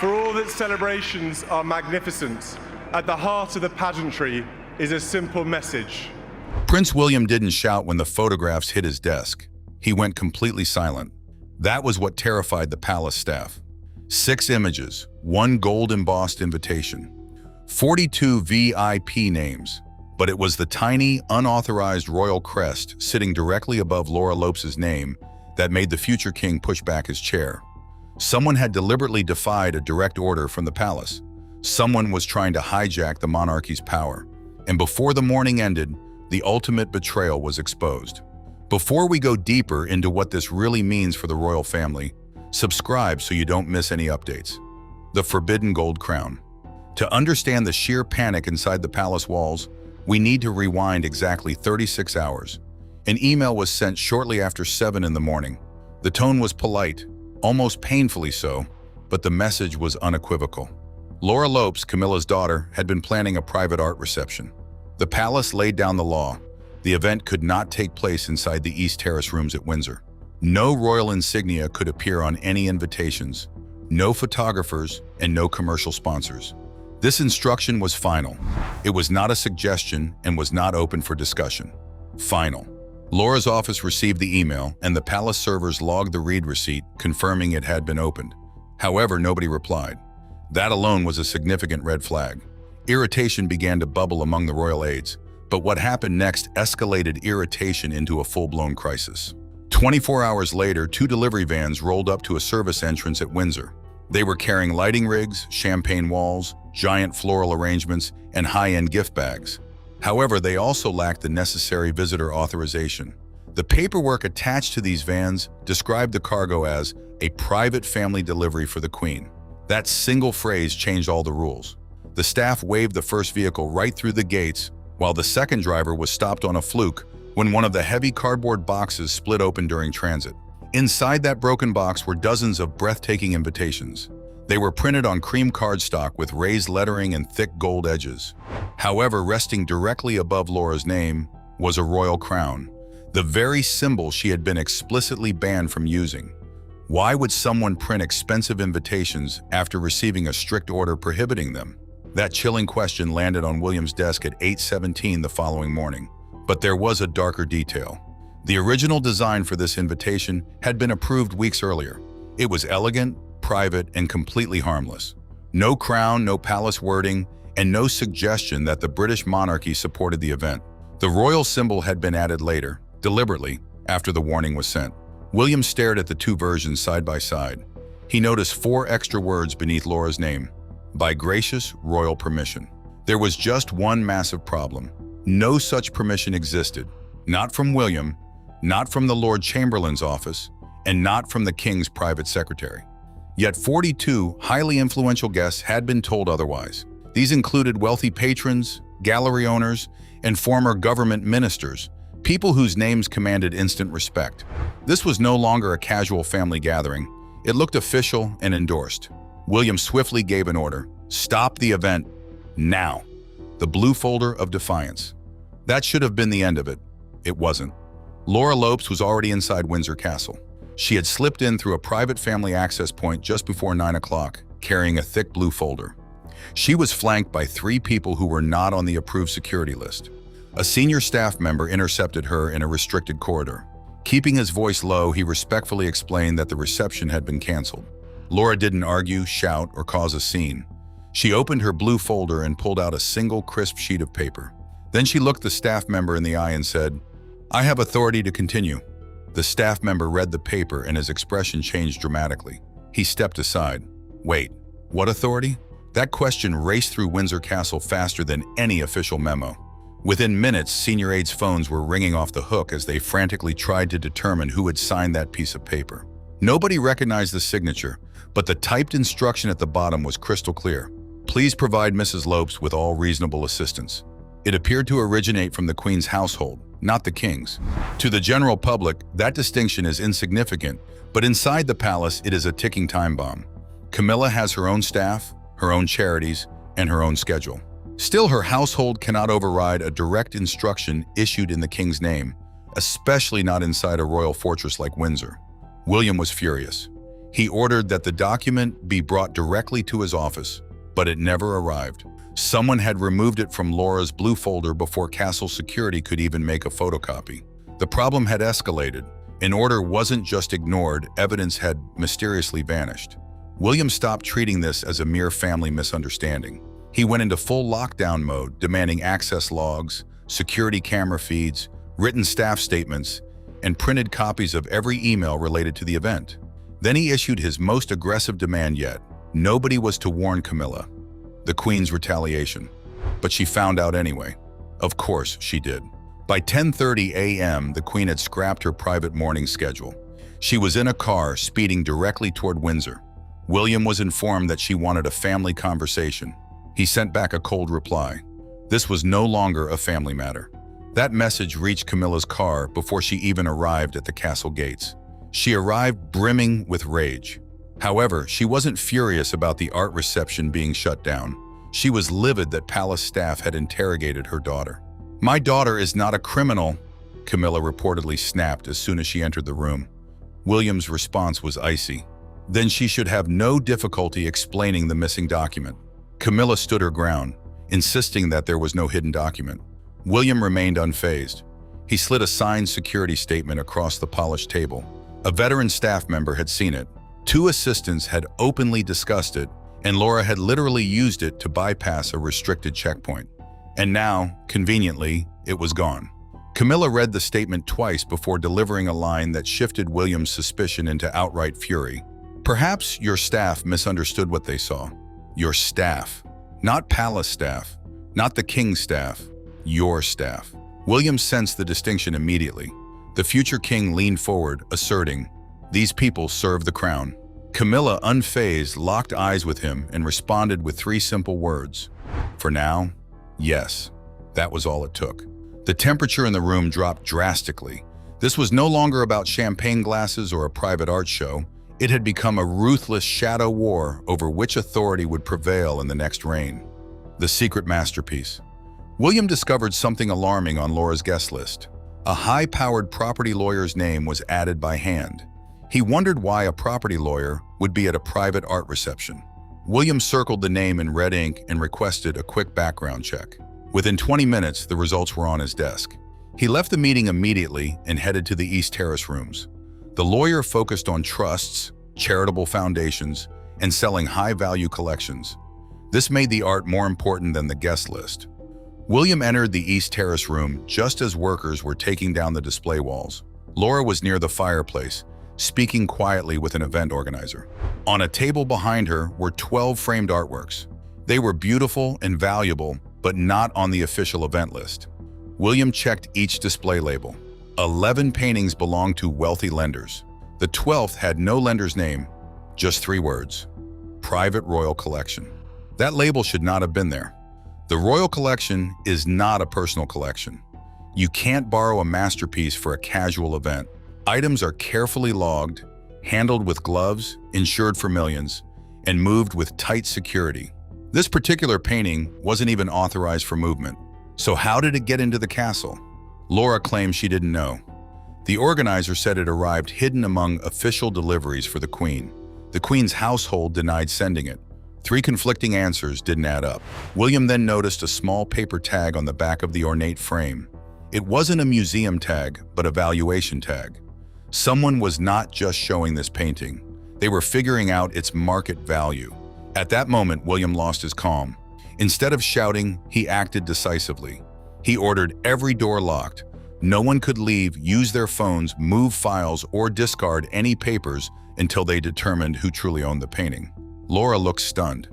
For all that celebrations are magnificent, at the heart of the pageantry is a simple message. Prince William didn't shout when the photographs hit his desk. He went completely silent. That was what terrified the palace staff. 6 images, 1 gold-embossed invitation, 42 VIP names, but it was the tiny, unauthorized royal crest sitting directly above Laura Lopes' name that made the future king push back his chair. Someone had deliberately defied a direct order from the palace. Someone was trying to hijack the monarchy's power. And before the morning ended, the ultimate betrayal was exposed. Before we go deeper into what this really means for the royal family, subscribe so you don't miss any updates. The Forbidden Gold Crown. To understand the sheer panic inside the palace walls, we need to rewind exactly 36 hours. An email was sent shortly after 7 in the morning. The tone was polite, almost painfully so, but the message was unequivocal. Laura Lopes, Camilla's daughter, had been planning a private art reception. The palace laid down the law. The event could not take place inside the East Terrace rooms at Windsor. No royal insignia could appear on any invitations, no photographers, and no commercial sponsors. This instruction was final. It was not a suggestion and was not open for discussion. Final. Laura's office received the email, and the palace servers logged the read receipt, confirming it had been opened. However, nobody replied. That alone was a significant red flag. Irritation began to bubble among the royal aides, but what happened next escalated irritation into a full-blown crisis. 24 hours later, 2 delivery vans rolled up to a service entrance at Windsor. They were carrying lighting rigs, champagne walls, giant floral arrangements, and high-end gift bags. However, they also lacked the necessary visitor authorization. The paperwork attached to these vans described the cargo as a private family delivery for the Queen. That single phrase changed all the rules. The staff waved the first vehicle right through the gates, while the second driver was stopped on a fluke when one of the heavy cardboard boxes split open during transit. Inside that broken box were dozens of breathtaking invitations. They were printed on cream cardstock with raised lettering and thick gold edges. However, resting directly above Laura's name was a royal crown, the very symbol she had been explicitly banned from using. Why would someone print expensive invitations after receiving a strict order prohibiting them? That chilling question landed on William's desk at 8:17 the following morning. But there was a darker detail. The original design for this invitation had been approved weeks earlier. It was elegant, private, and completely harmless. No crown, no palace wording, and no suggestion that the British monarchy supported the event. The royal symbol had been added later, deliberately, after the warning was sent. William stared at the 2 versions side by side. He noticed 4 extra words beneath Laura's name: by gracious royal permission. There was just one massive problem. No such permission existed. Not from William, not from the Lord Chamberlain's office, and not from the King's private secretary. Yet 42 highly influential guests had been told otherwise. These included wealthy patrons, gallery owners, and former government ministers, people whose names commanded instant respect. This was no longer a casual family gathering. It looked official and endorsed. William swiftly gave an order: stop the event, now. The blue folder of defiance. That should have been the end of it. It wasn't. Laura Lopes was already inside Windsor Castle. She had slipped in through a private family access point just before 9 o'clock, carrying a thick blue folder. She was flanked by 3 people who were not on the approved security list. A senior staff member intercepted her in a restricted corridor. Keeping his voice low, he respectfully explained that the reception had been canceled. Laura didn't argue, shout, or cause a scene. She opened her blue folder and pulled out a single crisp sheet of paper. Then she looked the staff member in the eye and said, "I have authority to continue." The staff member read the paper and his expression changed dramatically. He stepped aside. Wait, what authority? That question raced through Windsor Castle faster than any official memo. Within minutes, senior aides' phones were ringing off the hook as they frantically tried to determine who had signed that piece of paper. Nobody recognized the signature, but the typed instruction at the bottom was crystal clear. Please provide Mrs. Lopes with all reasonable assistance. It appeared to originate from the Queen's household, not the King's. To the general public, that distinction is insignificant, but inside the palace, it is a ticking time bomb. Camilla has her own staff, her own charities, and her own schedule. Still, her household cannot override a direct instruction issued in the King's name, especially not inside a royal fortress like Windsor. William was furious. He ordered that the document be brought directly to his office, but it never arrived. Someone had removed it from Laura's blue folder before castle security could even make a photocopy. The problem had escalated. An order wasn't just ignored, evidence had mysteriously vanished. William stopped treating this as a mere family misunderstanding. He went into full lockdown mode, demanding access logs, security camera feeds, written staff statements, and printed copies of every email related to the event. Then he issued his most aggressive demand yet. Nobody was to warn Camilla. The Queen's retaliation. But she found out anyway. Of course she did. By 10:30 a.m., the Queen had scrapped her private morning schedule. She was in a car speeding directly toward Windsor. William was informed that she wanted a family conversation. He sent back a cold reply. This was no longer a family matter. That message reached Camilla's car before she even arrived at the castle gates. She arrived brimming with rage. However, she wasn't furious about the art reception being shut down. She was livid that palace staff had interrogated her daughter. "My daughter is not a criminal," Camilla reportedly snapped as soon as she entered the room. William's response was icy. "Then she should have no difficulty explaining the missing document." Camilla stood her ground, insisting that there was no hidden document. William remained unfazed. He slid a signed security statement across the polished table. A veteran staff member had seen it. 2 assistants had openly discussed it, and Laura had literally used it to bypass a restricted checkpoint. And now, conveniently, it was gone. Camilla read the statement twice before delivering a line that shifted William's suspicion into outright fury. "Perhaps your staff misunderstood what they saw." Your staff. Not palace staff. Not the king's staff. Your staff. William sensed the distinction immediately. The future king leaned forward, asserting, "These people serve the crown." Camilla, unfazed, locked eyes with him and responded with 3 simple words. "For now, yes." That was all it took. The temperature in the room dropped drastically. This was no longer about champagne glasses or a private art show. It had become a ruthless shadow war over which authority would prevail in the next reign. The secret masterpiece. William discovered something alarming on Laura's guest list. A high-powered property lawyer's name was added by hand. He wondered why a property lawyer would be at a private art reception. William circled the name in red ink and requested a quick background check. Within 20 minutes, the results were on his desk. He left the meeting immediately and headed to the East Terrace rooms. The lawyer focused on trusts, charitable foundations, and selling high-value collections. This made the art more important than the guest list. William entered the East Terrace room just as workers were taking down the display walls. Laura was near the fireplace, speaking quietly with an event organizer. On a table behind her were 12 framed artworks. They were beautiful and valuable, but not on the official event list. William checked each display label. 11 paintings belonged to wealthy lenders. The 12th had no lender's name, just 3 words: Private Royal Collection. That label should not have been there. The Royal Collection is not a personal collection. You can't borrow a masterpiece for a casual event. Items are carefully logged, handled with gloves, insured for millions, and moved with tight security. This particular painting wasn't even authorized for movement. So how did it get into the castle? Laura claimed she didn't know. The organizer said it arrived hidden among official deliveries for the Queen. The Queen's household denied sending it. 3 conflicting answers didn't add up. William then noticed a small paper tag on the back of the ornate frame. It wasn't a museum tag, but a valuation tag. Someone was not just showing this painting. They were figuring out its market value. At that moment, William lost his calm. Instead of shouting, he acted decisively. He ordered every door locked. No one could leave, use their phones, move files, or discard any papers until they determined who truly owned the painting. Laura looked stunned.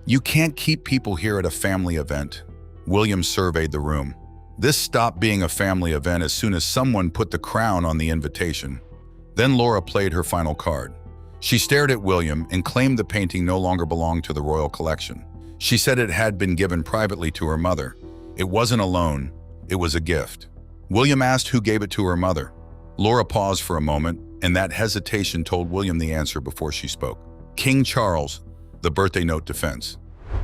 "You can't keep people here at a family event." William surveyed the room. This stopped being a family event as soon as someone put the crown on the invitation. Then Laura played her final card. She stared at William and claimed the painting no longer belonged to the royal collection. She said it had been given privately to her mother. It wasn't a loan, it was a gift. William asked who gave it to her mother. Laura paused for a moment, and that hesitation told William the answer before she spoke. King Charles, the birthday note defense.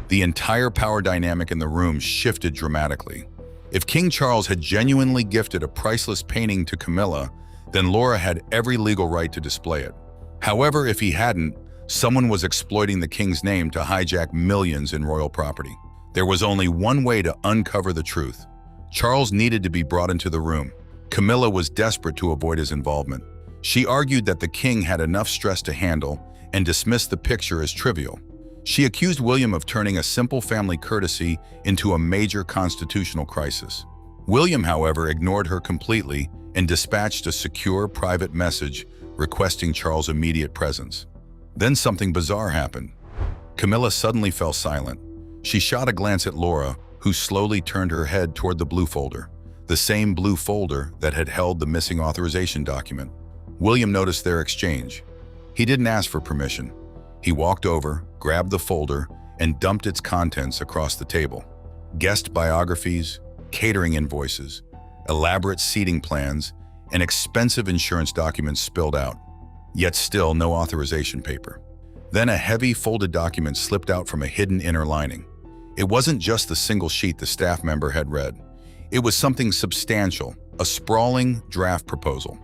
The entire power dynamic in the room shifted dramatically. If King Charles had genuinely gifted a priceless painting to Camilla, then Laura had every legal right to display it. However, if he hadn't, someone was exploiting the king's name to hijack millions in royal property. There was only one way to uncover the truth. Charles needed to be brought into the room. Camilla was desperate to avoid his involvement. She argued that the king had enough stress to handle and dismissed the picture as trivial. She accused William of turning a simple family courtesy into a major constitutional crisis. William, however, ignored her completely and dispatched a secure private message requesting Charles' immediate presence. Then something bizarre happened. Camilla suddenly fell silent. She shot a glance at Laura, who slowly turned her head toward the blue folder, the same blue folder that had held the missing authorization document. William noticed their exchange. He didn't ask for permission. He walked over, grabbed the folder, and dumped its contents across the table. Guest biographies, catering invoices, elaborate seating plans, and expensive insurance documents spilled out. Yet still no authorization paper. Then a heavy folded document slipped out from a hidden inner lining. It wasn't just the single sheet the staff member had read. It was something substantial, a sprawling draft proposal.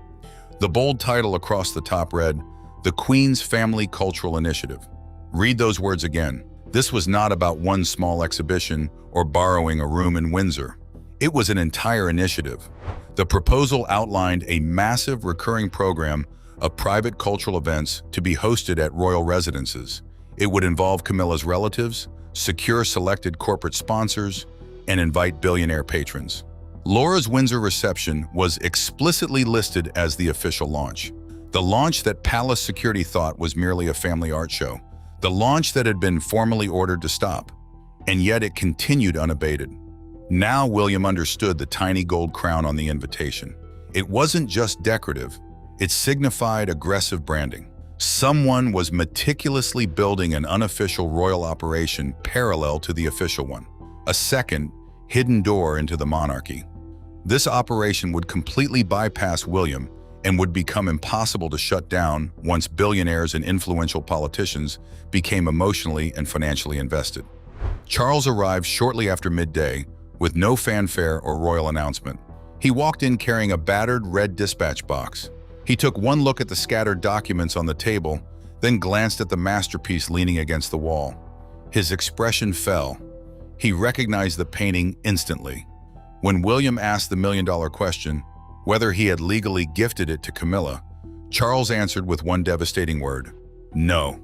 The bold title across the top read, "The Queen's Family Cultural Initiative." Read those words again. This was not about one small exhibition or borrowing a room in Windsor. It was an entire initiative. The proposal outlined a massive recurring program of private cultural events to be hosted at royal residences. It would involve Camilla's relatives, secure selected corporate sponsors, and invite billionaire patrons. Laura's Windsor reception was explicitly listed as the official launch. The launch that palace security thought was merely a family art show. The launch that had been formally ordered to stop. And yet it continued unabated. Now William understood the tiny gold crown on the invitation. It wasn't just decorative. It signified aggressive branding. Someone was meticulously building an unofficial royal operation parallel to the official one. A second, hidden door into the monarchy. This operation would completely bypass William and would become impossible to shut down once billionaires and influential politicians became emotionally and financially invested. Charles arrived shortly after midday with no fanfare or royal announcement. He walked in carrying a battered red dispatch box. He took one look at the scattered documents on the table, then glanced at the masterpiece leaning against the wall. His expression fell. He recognized the painting instantly. When William asked the million-dollar question, whether he had legally gifted it to Camilla, Charles answered with one devastating word: no.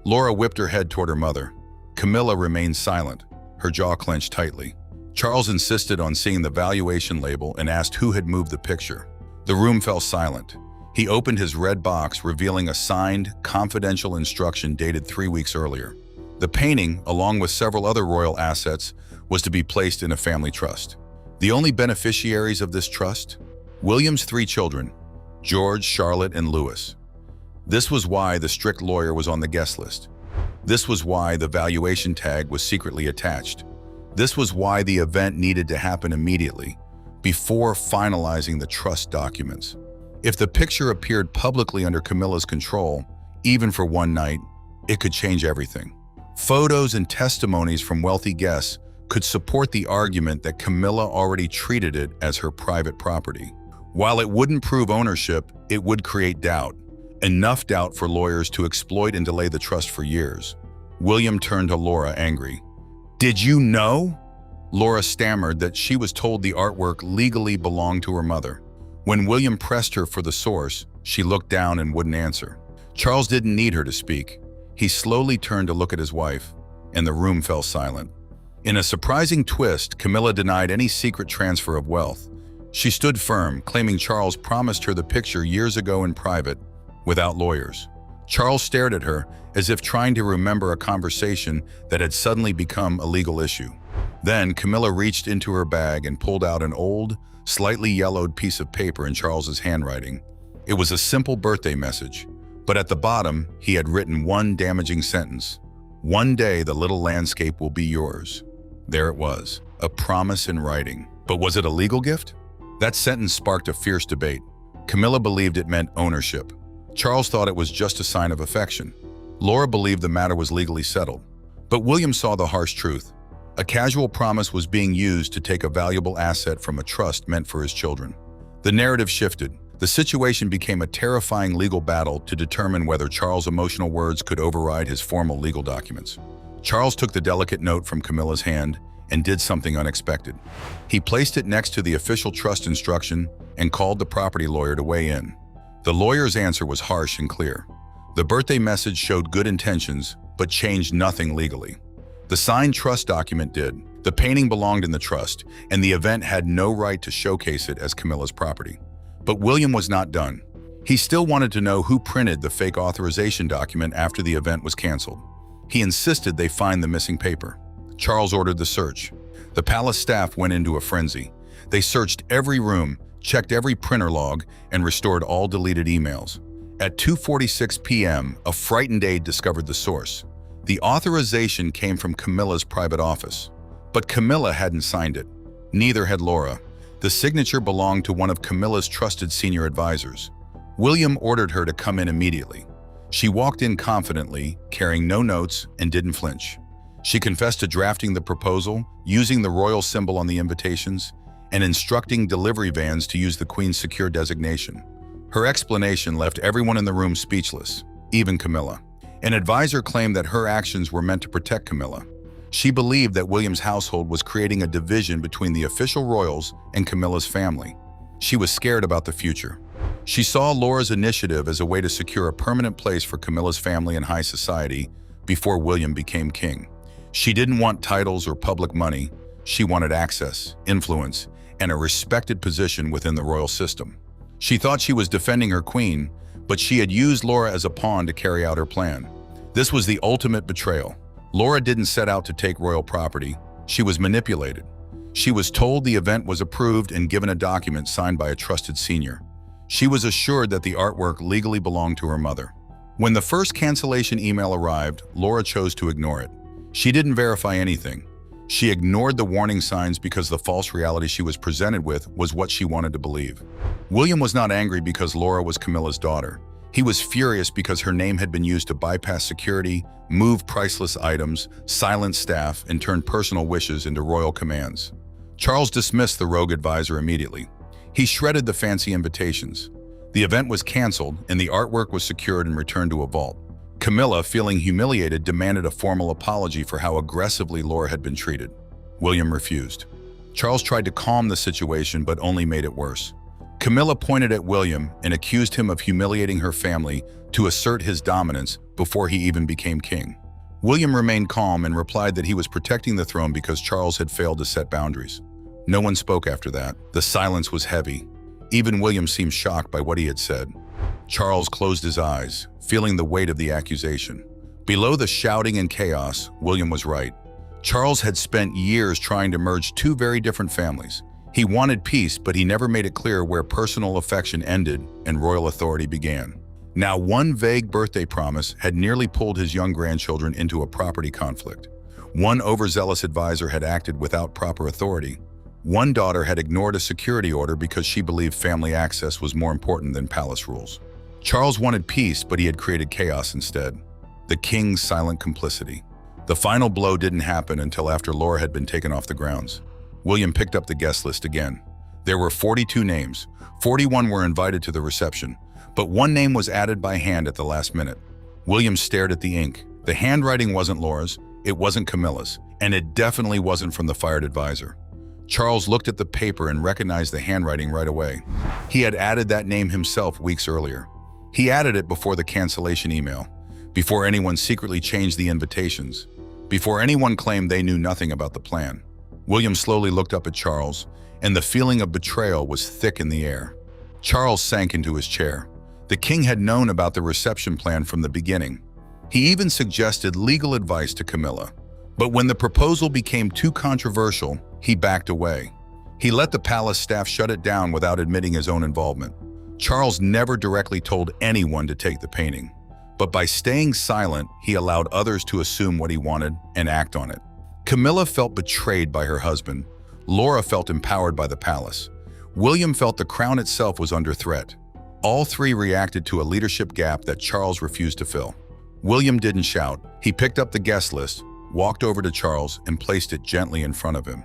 Laura whipped her head toward her mother. Camilla remained silent, her jaw clenched tightly. Charles insisted on seeing the valuation label and asked who had moved the picture. The room fell silent. He opened his red box, revealing a signed, confidential instruction dated 3 weeks earlier. The painting, along with several other royal assets, was to be placed in a family trust. The only beneficiaries of this trust? William's 3 children, George, Charlotte, and Louis. This was why the strict lawyer was on the guest list. This was why the valuation tag was secretly attached. This was why the event needed to happen immediately, before finalizing the trust documents. If the picture appeared publicly under Camilla's control, even for one night, it could change everything. Photos and testimonies from wealthy guests could support the argument that Camilla already treated it as her private property. While it wouldn't prove ownership, it would create doubt. Enough doubt for lawyers to exploit and delay the trust for years. William turned to Laura, angry. "Did you know?" Laura stammered that she was told the artwork legally belonged to her mother. When William pressed her for the source, she looked down and wouldn't answer. Charles didn't need her to speak. He slowly turned to look at his wife, and the room fell silent. In a surprising twist, Camilla denied any secret transfer of wealth. She stood firm, claiming Charles promised her the picture years ago in private, without lawyers. Charles stared at her as if trying to remember a conversation that had suddenly become a legal issue. Then Camilla reached into her bag and pulled out an old, slightly yellowed piece of paper in Charles's handwriting. It was a simple birthday message, but at the bottom, he had written one damaging sentence. "One day the little landscape will be yours." There it was, a promise in writing. But was it a legal gift? That sentence sparked a fierce debate. Camilla believed it meant ownership. Charles thought it was just a sign of affection. Laura believed the matter was legally settled. But William saw the harsh truth. A casual promise was being used to take a valuable asset from a trust meant for his children. The narrative shifted. The situation became a terrifying legal battle to determine whether Charles' emotional words could override his formal legal documents. Charles took the delicate note from Camilla's hand and did something unexpected. He placed it next to the official trust instruction and called the property lawyer to weigh in. The lawyer's answer was harsh and clear. The birthday message showed good intentions, but changed nothing legally. The signed trust document did. The painting belonged in the trust, and the event had no right to showcase it as Camilla's property. But William was not done. He still wanted to know who printed the fake authorization document after the event was canceled. He insisted they find the missing paper. Charles ordered the search. The palace staff went into a frenzy. They searched every room, checked every printer log, and restored all deleted emails. At 2:46 p.m., a frightened aide discovered the source. The authorization came from Camilla's private office. But Camilla hadn't signed it. Neither had Laura. The signature belonged to one of Camilla's trusted senior advisors. William ordered her to come in immediately. She walked in confidently, carrying no notes, and didn't flinch. She confessed to drafting the proposal, using the royal symbol on the invitations, and instructing delivery vans to use the Queen's secure designation. Her explanation left everyone in the room speechless, even Camilla. An advisor claimed that her actions were meant to protect Camilla. She believed that William's household was creating a division between the official royals and Camilla's family. She was scared about the future. She saw Laura's initiative as a way to secure a permanent place for Camilla's family in high society before William became king. She didn't want titles or public money. She wanted access, influence, and a respected position within the royal system. She thought she was defending her queen, but she had used Laura as a pawn to carry out her plan. This was the ultimate betrayal. Laura didn't set out to take royal property. She was manipulated. She was told the event was approved and given a document signed by a trusted senior. She was assured that the artwork legally belonged to her mother. When the first cancellation email arrived, Laura chose to ignore it. She didn't verify anything. She ignored the warning signs because the false reality she was presented with was what she wanted to believe. William was not angry because Laura was Camilla's daughter. He was furious because her name had been used to bypass security, move priceless items, silence staff, and turn personal wishes into royal commands. Charles dismissed the rogue advisor immediately. He shredded the fancy invitations. The event was canceled, and the artwork was secured and returned to a vault. Camilla, feeling humiliated, demanded a formal apology for how aggressively Laura had been treated. William refused. Charles tried to calm the situation, but only made it worse. Camilla pointed at William and accused him of humiliating her family to assert his dominance before he even became king. William remained calm and replied that he was protecting the throne because Charles had failed to set boundaries. No one spoke after that. The silence was heavy. Even William seemed shocked by what he had said. Charles closed his eyes, feeling the weight of the accusation. Below the shouting and chaos, William was right. Charles had spent years trying to merge two very different families. He wanted peace, but he never made it clear where personal affection ended and royal authority began. Now, one vague birthday promise had nearly pulled his young grandchildren into a property conflict. One overzealous advisor had acted without proper authority. One daughter had ignored a security order because she believed family access was more important than palace rules. Charles wanted peace, but he had created chaos instead. The king's silent complicity. The final blow didn't happen until after Laura had been taken off the grounds. William picked up the guest list again. There were 42 names. 41 were invited to the reception, but one name was added by hand at the last minute. William stared at the ink. The handwriting wasn't Laura's, it wasn't Camilla's, and it definitely wasn't from the fired advisor. Charles looked at the paper and recognized the handwriting right away. He had added that name himself weeks earlier. He added it before the cancellation email, before anyone secretly changed the invitations, before anyone claimed they knew nothing about the plan. William slowly looked up at Charles, and the feeling of betrayal was thick in the air. Charles sank into his chair. The king had known about the reception plan from the beginning. He even suggested legal advice to Camilla. But when the proposal became too controversial, he backed away. He let the palace staff shut it down without admitting his own involvement. Charles never directly told anyone to take the painting, but by staying silent, he allowed others to assume what he wanted and act on it. Camilla felt betrayed by her husband. Laura felt empowered by the palace. William felt the crown itself was under threat. All three reacted to a leadership gap that Charles refused to fill. William didn't shout. He picked up the guest list, walked over to Charles, and placed it gently in front of him.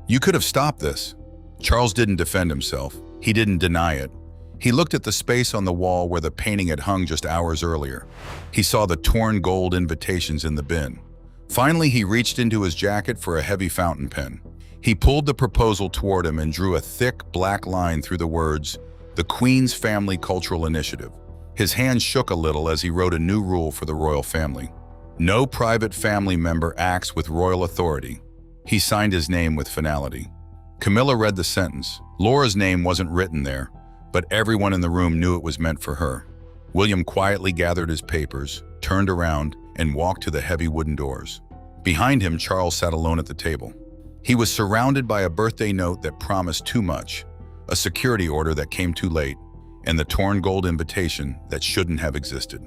"You could have stopped this." Charles didn't defend himself. He didn't deny it. He looked at the space on the wall where the painting had hung just hours earlier. He saw the torn gold invitations in the bin. Finally, he reached into his jacket for a heavy fountain pen. He pulled the proposal toward him and drew a thick, black line through the words, "The Queen's Family Cultural Initiative." His hand shook a little as he wrote a new rule for the royal family. No private family member acts with royal authority. He signed his name with finality. Camilla read the sentence. Laura's name wasn't written there, but everyone in the room knew it was meant for her. William quietly gathered his papers, turned around, and walked to the heavy wooden doors. Behind him, Charles sat alone at the table. He was surrounded by a birthday note that promised too much, a security order that came too late, and the torn gold invitation that shouldn't have existed.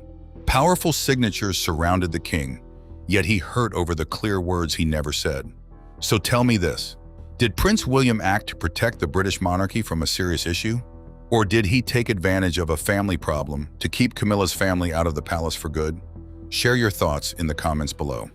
Powerful signatures surrounded the king, yet he hurt over the clear words he never said. So tell me this, did Prince William act to protect the British monarchy from a serious issue? Or did he take advantage of a family problem to keep Camilla's family out of the palace for good? Share your thoughts in the comments below.